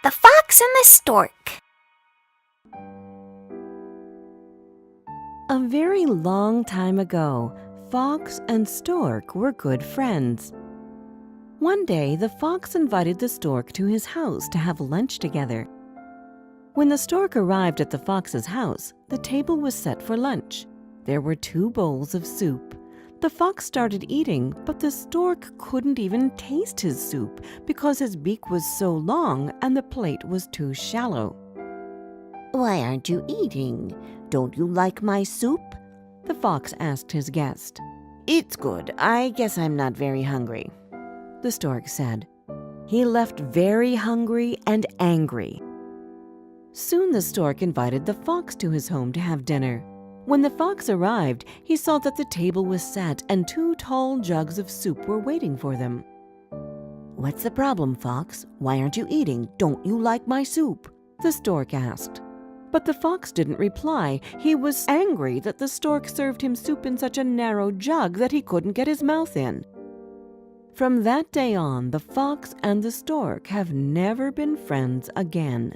The Fox and the Stork. A very long time ago, Fox and Stork were good friends. One day, the fox invited the stork to his house to have lunch together. When the stork arrived at the fox's house, the table was set for lunch. There were 2 bowls of soup. The fox started eating, but the stork couldn't even taste his soup because his beak was so long and the plate was too shallow. "Why aren't you eating? Don't you like my soup?" The fox asked his guest. "It's good. I guess I'm not very hungry," the stork said. He left very hungry and angry. Soon the stork invited the fox to his home to have dinner. When the fox arrived, he saw that the table was set and 2 tall jugs of soup were waiting for them. "What's the problem, Fox? Why aren't you eating? Don't you like my soup?" the stork asked. But the fox didn't reply. He was angry that the stork served him soup in such a narrow jug that he couldn't get his mouth in. From that day on, the fox and the stork have never been friends again.